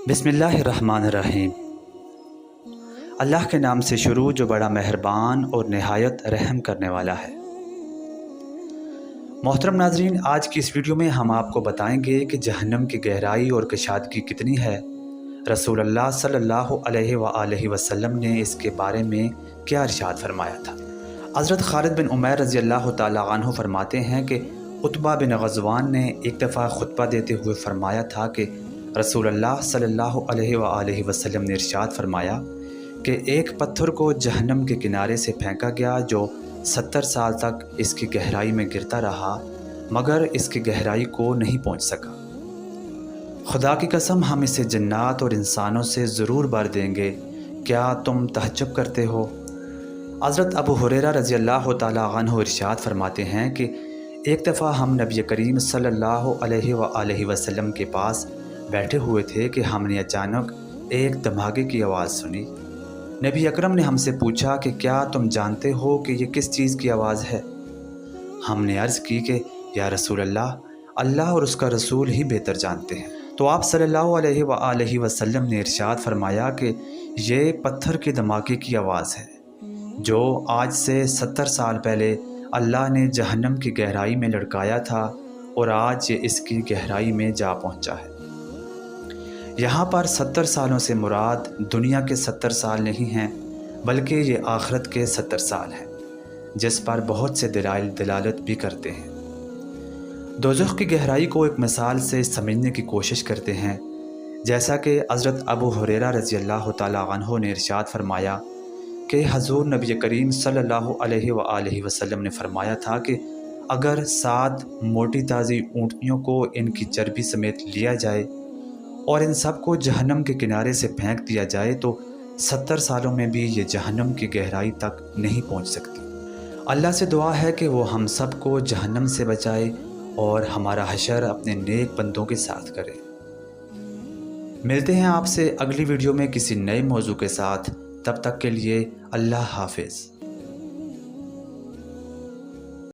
बिस्मिल्लाहिर्रहमानिर्रहीम। अल्लाह के नाम से शुरू जो बड़ा मेहरबान और नहायत रहम करने वाला है। मोहतरम नाज़रीन, आज की इस वीडियो में हम आपको बताएंगे कि जहन्नम की गहराई और कशादगी कितनी है। रसूलुल्लाह सल्लल्लाहु अलैहि वसल्लम ने इसके बारे में क्या इरशाद फरमाया था। हज़रत खालिद बिन उमैर रज़ी अल्लाह तआला अन्हु फरमाते हैं कि उतबा बिन ग़ज़वान ने एक दफ़ा खुतबा देते हुए फरमाया था कि रसूलुल्लाह सल्लल्लाहु अलैहि वसल्लम ने इरशाद फरमाया कि एक पत्थर को जहन्नम के किनारे से फेंका गया जो 70 साल तक इसकी गहराई में गिरता रहा मगर इसकी गहराई को नहीं पहुंच सका। खुदा की कसम हम इसे जन्नात और इंसानों से ज़रूर भर देंगे, क्या तुम तहज्जुब करते हो। हज़रत अबू हुरैरा रज़ी अल्लाह तआला अन्हु इरशाद फरमाते हैं कि एक दफ़ा हम नबी करीम सल्लल्लाहु अलैहि वसल्लम के पास बैठे हुए थे कि हमने अचानक एक धमाके की आवाज़ सुनी। नबी अकरम ने हमसे पूछा कि क्या तुम जानते हो कि ये किस चीज़ की आवाज़ है। हमने अर्ज़ की कि या रसूल अल्लाह, अल्लाह और उसका रसूल ही बेहतर जानते हैं। तो आप सल्लल्लाहु अलैहि वसल्लम ने इरशाद फरमाया कि ये पत्थर के धमाके की आवाज़ है जो आज से 70 साल पहले अल्लाह ने जहन्नम की गहराई में लड़काया था और आज ये इसकी गहराई में जा पहुंचा है। यहाँ पर 70 सालों से मुराद दुनिया के 70 साल नहीं हैं, बल्कि ये आखिरत के 70 साल हैं, जिस पर बहुत से दलाइल दलालत भी करते हैं। दोज़ख की गहराई को एक मिसाल से समझने की कोशिश करते हैं। जैसा कि हज़रत अबू हुरैरा रज़ी अल्लाह तआला अन्हु ने इरशाद फरमाया कि हज़ूर नबी करीम सल्लल्लाहु अलैहि वसल्लम ने फरमाया था कि अगर 7 मोटी ताज़ी ऊँटनियों को इनकी चर्बी समेत लिया जाए और इन सब को जहन्नम के किनारे से फेंक दिया जाए तो 70 सालों में भी ये जहन्नम की गहराई तक नहीं पहुंच सकती। अल्लाह से दुआ है कि वो हम सब को जहन्नम से बचाए और हमारा हशर अपने नेक बंदों के साथ करे। मिलते हैं आपसे अगली वीडियो में किसी नए मौजू के साथ। तब तक के लिए अल्लाह हाफिज़।